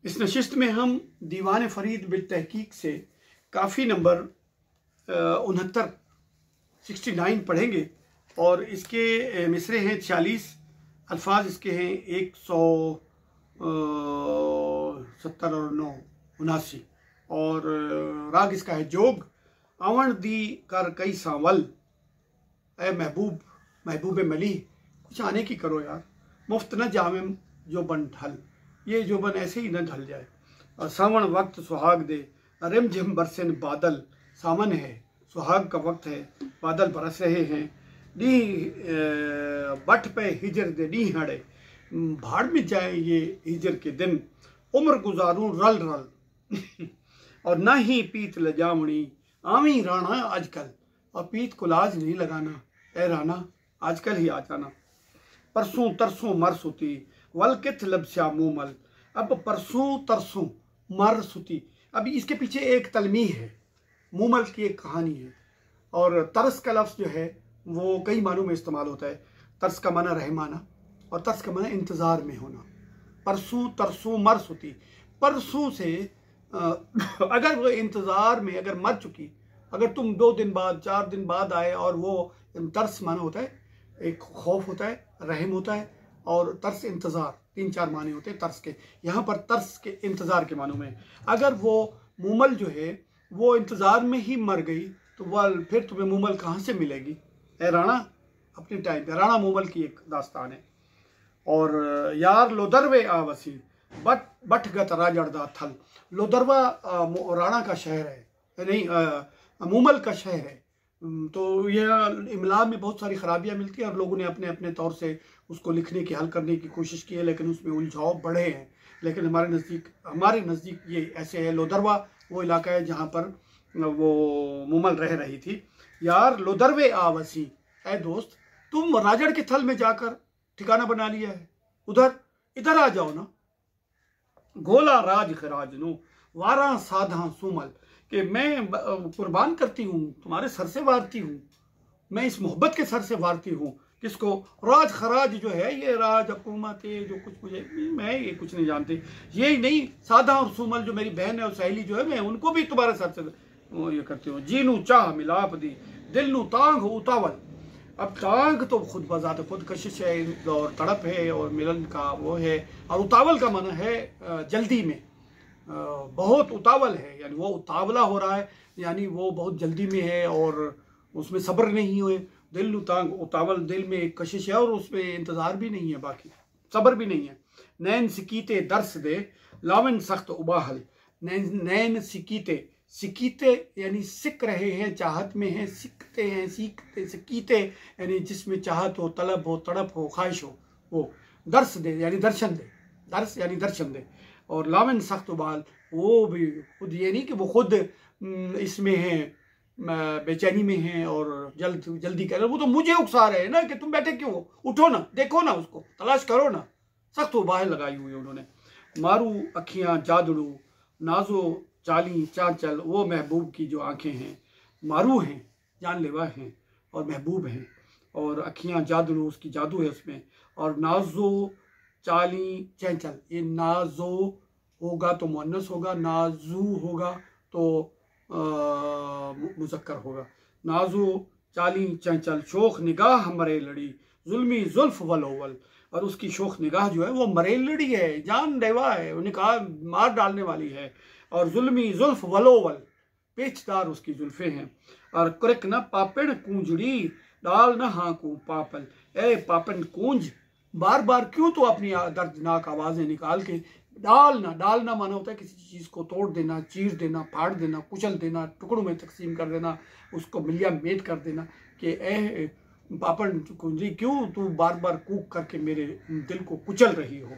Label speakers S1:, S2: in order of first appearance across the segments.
S1: इस नशिस्त में हम दीवान फरीद बिल तहकीक से काफ़ी नंबर 69 पढ़ेंगे और इसके मिसरे हैं 46, अल्फाज इसके हैं 170 और 79 और राग इसका है जोग। आवन दी कर कई सांवल, ए महबूब महबूब मली, कुछ आने की करो यार, मुफ्त न जामिम जो बन ढल, ये जो बन ऐसे ही न ढल जाए। और सावन वक्त सुहाग दे, रिम झिम बरसन बादल, सावन है सुहाग का वक्त है, बादल बरस रहे हैं। डी बट पे हिजर दे डी हड़े, भाड़ में जाए ये हिजर के दिन, उम्र गुजारूं रल रल और ना ही पीत लजावणी, आमी राणा आजकल, और पीत को लाज नहीं लगाना, ए राना आजकल ही आ जाना। परसों तरसों मर सुती, वल किथ लबस्या मूमल, अब परसों तरसों मर सुती, अभी इसके पीछे एक तलमीह है, मूमल की एक कहानी है। और तरस का लफ्ज़ जो है वो कई मानों में इस्तेमाल होता है। तरस का माना रहमाना और तरस का माना इंतज़ार में होना। परसों तरसों मर सुती, परसों से अगर वो इंतज़ार में अगर मर चुकी, अगर तुम 2 दिन बाद 4 दिन बाद आए, और वो तरस माना होता है, एक खौफ होता है, रहम होता है, और तरस इंतज़ार, 3-4 माने होते हैं तरस के। यहाँ पर तरस के इंतज़ार के मानों में अगर वो मूमल जो है वो इंतज़ार में ही मर गई तो वह फिर तुम्हें मूमल कहाँ से मिलेगी, ए राणा अपने टाइम पे। राणा मूमल की एक दास्तान है। और यार लोदरवे आवसी, बट गत राजड़दा थल, लोदरवा राणा का शहर है, नहीं मूमल का शहर है। तो यह इमला में बहुत सारी खराबियां मिलती हैं और लोगों ने अपने अपने तौर से उसको लिखने की, हल करने की कोशिश की है, लेकिन उसमें उलझाव बढ़े हैं। लेकिन हमारे नज़दीक ये ऐसे है। लोदरवा वो इलाका है जहाँ पर वो मूमल रह रही थी। यार लोदरवे आवसी, ऐ दोस्त तुम राजड़ के थल में जाकर ठिकाना बना लिया है, इधर आ जाओ ना। गोला राज खराज नो वारा साधा सुमल, कि मैं कुर्बान करती हूँ, तुम्हारे सर से वारती हूँ, मैं इस मोहब्बत के सर से वारती हूँ। किसको? राज खराज जो है, ये राज हुकूमत है जो कुछ मुझे, मैं ये कुछ नहीं जानती। ये नहीं, साधा और सुमल जो मेरी बहन है और सहेली जो है, मैं उनको भी तुम्हारे सर से ये करती हूँ। जीनू चाह मिलाप दी, दिल नू तांग हो उतावल। अब तांग तो खुद बजाते खुद कशिश है और तड़प है और मिलन का वो है, और उतावल का माना है जल्दी में, बहुत उतावल है, यानी वो उतावला हो रहा है, यानी वो बहुत जल्दी में है और उसमें सब्र नहीं हुए। दिल तांग उतावल, दिल में एक कशिश है और उसमें इंतज़ार भी नहीं है, बाकी सब्र भी नहीं है। नैन सिकीते दर्स दे, लावन सख्त उबाहल, नैन सिकीते यानी सिक रहे हैं, चाहत में हैं, सीखते हैं, सिकीते यानी जिसमें चाहत हो, तलब हो, तड़प हो, ख्वाहिश हो, वो दर्स दे यानी दर्शन दे, दर्स यानी दर्शन दे। और लावन सख्त उबाल, वो भी खुद ये नहीं कि वो खुद इसमें है, बेचैनी में है और जल्दी कर रहे, वो तो मुझे उकसा रहे हैं ना कि तुम बैठे क्यों हो, उठो ना, देखो ना, उसको तलाश करो ना। सख्त उबाल लगाई हुई है उन्होंने। मारू अखियाँ जादड़ू, नाजो चाली चांचल, वो महबूब की जो आंखें हैं मारू हैं, जानलेवा हैं और महबूब हैं। और अखियाँ जादड़ू, उसकी जादू है उसमें। और नाजो चाली चंचल, ये नाजो होगा तो मुअन्नस होगा, नाजू होगा तो मुज़क्कर होगा। नाजो चाली चंचल, शोख निगाह मरे लड़ी, जुल्मी जुल्फ वलोवल, और उसकी शोख निगाह जो है वो मरे लड़ी है, जानलेवा है, वो निगाह मार डालने वाली है। और जुल्मी जुल्फ वलोवल, पेचदार उसकी जुल्फे हैं। और कुरक न पापन कूंजड़ी, डाल न हाँकू पापल, ए पापन कूंज, बार बार क्यों तो अपनी दर्दनाक आवाज़ें निकाल के, डालना माना होता है किसी चीज़ को तोड़ देना, चीर देना, फाड़ देना, कुचल देना, टुकड़ों में तकसीम कर देना, उसको मिलिया मेट कर देना, कि ए पापन कुंजी क्यों तू बार बार कूक करके मेरे दिल को कुचल रही हो।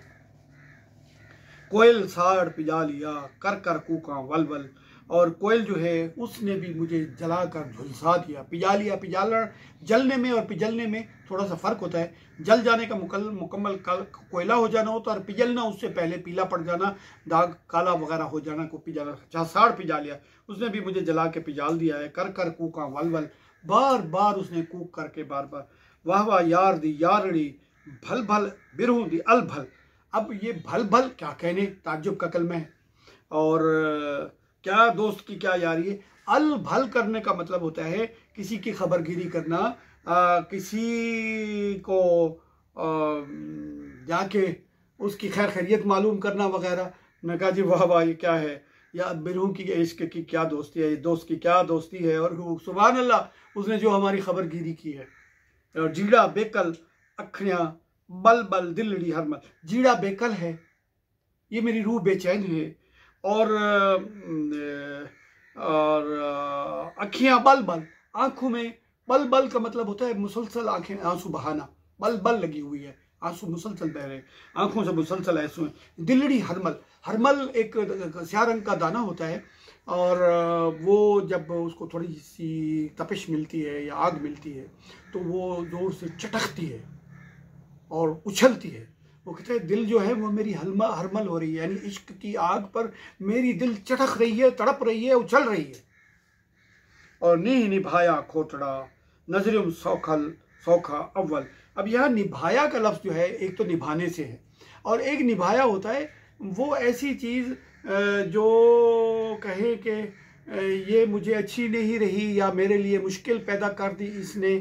S1: कोयल साड़ पिजा लिया, कर कर कूका वलवल, और कोयल जो है उसने भी मुझे जलाकर झुलसा दिया। पिजा लिया, पिजालना जलने में और पिजलने में थोड़ा सा फ़र्क होता है। जल जाने का मुकम्मल कोयला हो जाना होता है, और पिजलना उससे पहले पीला पड़ जाना, दाग काला वगैरह हो जाना को पिजाना। जहाँ साड़ पिजा लिया, उसने भी मुझे जला के पिजाल दिया है। कर कर कूका वलवल, बार बार उसने कूक करके बार बार। वाह वाह यार दी यारड़ी, भल भल बिरहू दी अल भल, अब ये भल भल क्या कहने, ताज्जुब का कलमा है। और क्या दोस्त की क्या यारी है। अल भल करने का मतलब होता है किसी की खबरगिरी करना, किसी को जाके उसकी खैर खैरियत मालूम करना वगैरह। मैं कहा जी वाह वाह ये क्या है, या बिरूह की इश्क की क्या दोस्ती है, दोस्त की क्या दोस्ती है। और सुभान अल्लाह उसने जो हमारी खबरगिरी की है। और जीड़ा बेकल अखियाँ बल बल दिलड़ी हरमल, जीड़ा बेकल है, ये मेरी रूह बेचैन है। और अखियाँ बल बल, आंखों में बल बल का मतलब होता है मुसलसल आंखें आंसू बहाना, बल बल लगी हुई है, आंसू मुसलसल बह रहे, आंखों से मुसलसल आंसू हैं। दिलड़ी हरमल, हरमल एक स्या रंग का दाना होता है, और वो जब उसको थोड़ी सी तपिश मिलती है या आग मिलती है तो वो जोर से चटकती है और उछलती है। वो कहते हैं दिल जो है वो मेरी हरमल हो रही है, यानी इश्क की आग पर मेरी दिल चटक रही है, तड़प रही है, उछल रही है। और नी निभाया खोटड़ा नजरिम सौखल सौखा अव्वल। अब यहाँ निभाया का लफ्ज़ जो है एक तो निभाने से है, और एक निभाया होता है वो ऐसी चीज़ जो कहे कि ये मुझे अच्छी नहीं रही या मेरे लिए मुश्किल पैदा कर दी इसने,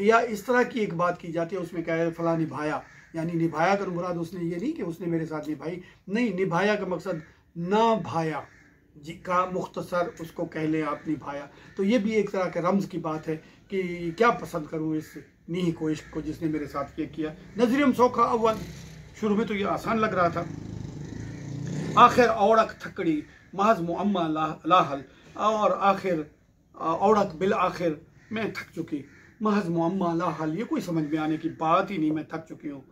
S1: या इस तरह की एक बात की जाती है। उसमें क्या है, फला निभाया, यानी निभाया कर मुराद उसने ये नहीं कि उसने मेरे साथ निभाई, नहीं, निभाया का मकसद ना भाया जी का मुख्तसर उसको कह लें आप निभाया। तो ये भी एक तरह के रम्ज़ की बात है कि क्या पसंद करूँ इस नीह को, इश्क को जिसने मेरे साथ ये किया। नजरिम सौखा अव्वल, शुरू में तो ये आसान लग रहा था, आखिर औड़क थकड़ी महज मुअम्मा लाहल, और आखिर औड़क बिल आखिर मैं थक चुकी, महज मुअम्मा लाहल, ये कोई समझ में आने की बात ही नहीं, मैं थक चुकी हूँ।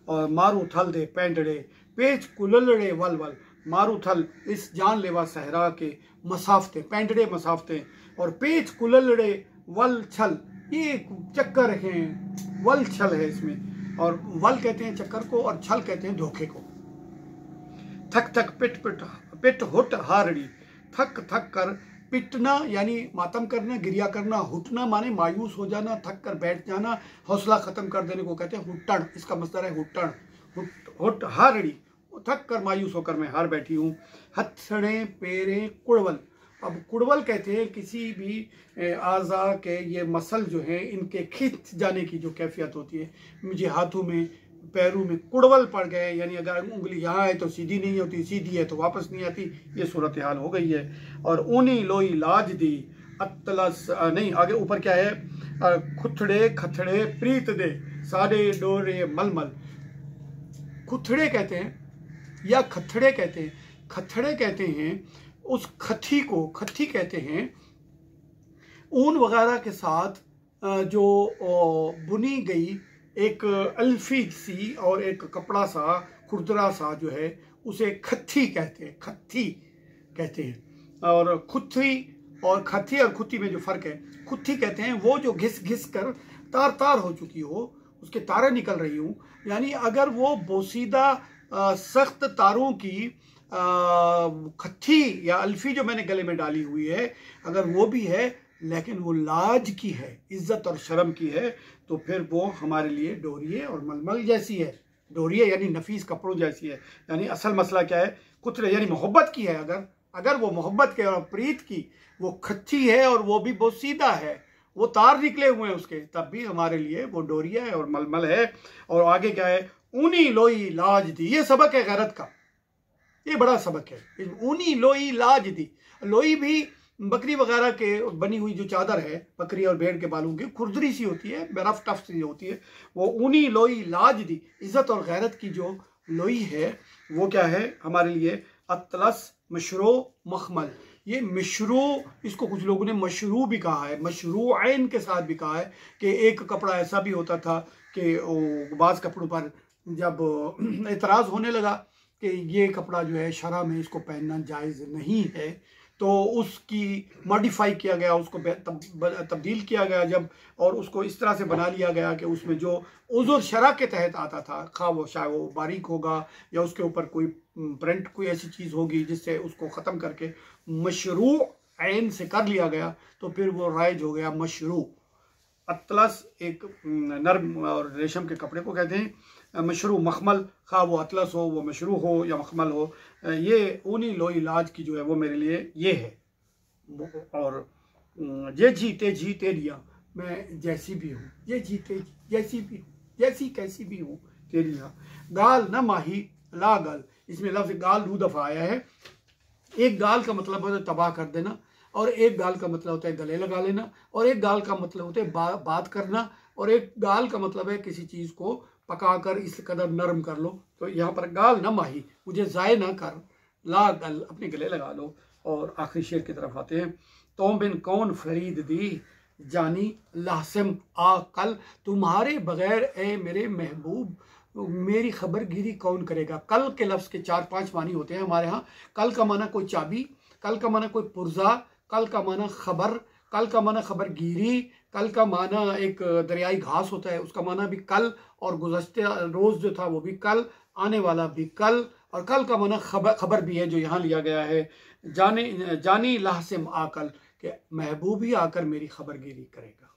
S1: और मारू थल दे पेंडड़े पेच कुललड़े वल वल, मारू थल इस जानलेवा सहरा के मसाफते, पेंडड़े मसाफते, और पेच कुललड़े वल छल, ये चक्कर हैं, वल छल है इसमें, और वल कहते हैं चक्कर को और छल कहते हैं धोखे को। थक थक पिट पिट पिट हुट हारड़ी, थक थक कर पिटना यानी मातम करना, गिरिया करना, हुटना माने मायूस हो जाना, थक कर बैठ जाना, हौसला खत्म कर देने को कहते हैं हुट्टण, इसका मतलब है हुट्टण, हुट हारड़ी, थक कर मायूस होकर मैं हार बैठी हूँ। हथड़े पेरे कुड़वल, अब कुड़वल कहते हैं किसी भी आज़ा के ये मसल जो है इनके खिंच जाने की जो कैफियत होती है। मुझे हाथों में पैरों में कुड़वल पड़ गए, यानी अगर उंगली यहाँ है तो सीधी नहीं होती, सीधी है तो वापस नहीं आती, ये सूरत हाल हो गई है। और ऊनी लोई लाज दी अतलस नहीं, आगे ऊपर क्या है, खुथड़े खथड़े प्रीत दे साडे डोरे मलमल। खुथड़े कहते हैं या खथड़े कहते हैं, खथड़े कहते हैं उस खथी को, खथी कहते हैं ऊन वगैरह के साथ जो बुनी गई एक अल्फी सी और एक कपड़ा सा खुरदरा सा जो है उसे खत्थी कहते हैं, खत्थी कहते हैं। और खुथी और खत्थी और खुत्ती में जो फ़र्क है, खुत्थी कहते हैं वो जो घिस घिस कर तार तार हो चुकी हो, उसके तारें निकल रही हूँ, यानी अगर वो बोसीदा सख्त तारों की खत्थी या अल्फी जो मैंने गले में डाली हुई है, अगर वो भी है लेकिन वो लाज की है, इज्जत और शर्म की है, तो फिर वो हमारे लिए डोरिये और मलमल जैसी है। डोरिये यानी नफीस कपड़ों जैसी है। यानी असल मसला क्या है, खुतरे यानी मोहब्बत की है, अगर वो मोहब्बत के और प्रीत की वो खच्ची है और वो भी बोसीदा है, वो तार निकले हुए हैं उसके, तब भी हमारे लिए वो डोरिया है और मलमल है। और आगे क्या है, ऊनी लोई लाज दी, ये सबक है गैरत का, ये बड़ा सबक है। ऊनी लोई लाज दी, लोई भी बकरी वगैरह के बनी हुई जो चादर है, बकरी और भेड़ के बालों की खुरदरी सी होती है, रफ टफ सी होती है, वो ऊनी लोई लाज दी, इज्जत और गैरत की जो लोई है वो क्या है हमारे लिए, अतलस मशरू मखमल। ये मशरू, इसको कुछ लोगों ने मशरू भी कहा है, मशरू आइन के साथ भी कहा है कि एक कपड़ा ऐसा भी होता था कि बाज़ कपड़ों पर जब एतराज़ होने लगा कि ये कपड़ा जो है शरा में इसको पहनना जायज़ नहीं है, तो उसकी मॉडिफाई किया गया, उसको तब्दील किया गया जब, और उसको इस तरह से बना लिया गया कि उसमें जो उज़ुर शरा के तहत आता था, खा वो शायद वो बारीक होगा या उसके ऊपर कोई प्रिंट कोई ऐसी चीज़ होगी जिससे उसको ख़त्म करके मशरू ऐन से कर लिया गया, तो फिर वो राइज हो गया मशरू। अतलस एक नर्म और रेशम के कपड़े को कहते हैं, मशरू मखमल, खा वो अतलस हो, वो मशरू हो या मखमल हो, ये ऊनी लोई इलाज की जो है वो मेरे लिए ये है। और ये जीते जी तेरिया, मैं जैसी भी हूँ, ये जीते जैसी भी हूँ, जैसी कैसी भी हूँ तेरी यहाँ। गाल न माही ला गल, इसमें लफ्ज़ गाल 2 दफ़ा आया है। एक गाल का मतलब होता है तबाह कर देना, और एक गाल का मतलब होता है गले लगा लेना, और एक गाल का मतलब होता है बात करना, और एक गाल का मतलब है किसी चीज़ को पकाकर इस कदर नरम कर लो। तो यहाँ पर गाल न माही, मुझे ज़ाय ना कर, ला गल अपने गले लगा लो। और आखिरी शेर की तरफ आते हैं। तो बिन कौन फरीद दी जानी लासिम आ कल, तुम्हारे बगैर ए मेरे महबूब मेरी खबरगिरी कौन करेगा। कल के लफ्ज़ के 4-5 मानी होते हैं हमारे यहाँ। कल का माना कोई चाबी, कल का माना कोई पुर्जा, कल का माना खबर, कल का माना खबरगिरी, कल का माना एक दरियाई घास होता है उसका माना भी कल, और गुज़श्ते रोज़ जो था वो भी कल, आने वाला भी कल, और कल का माना खबर भी है जो यहाँ लिया गया है। जानी लासिम आकल, कि महबूब ही आकर मेरी खबरगिरी करेगा।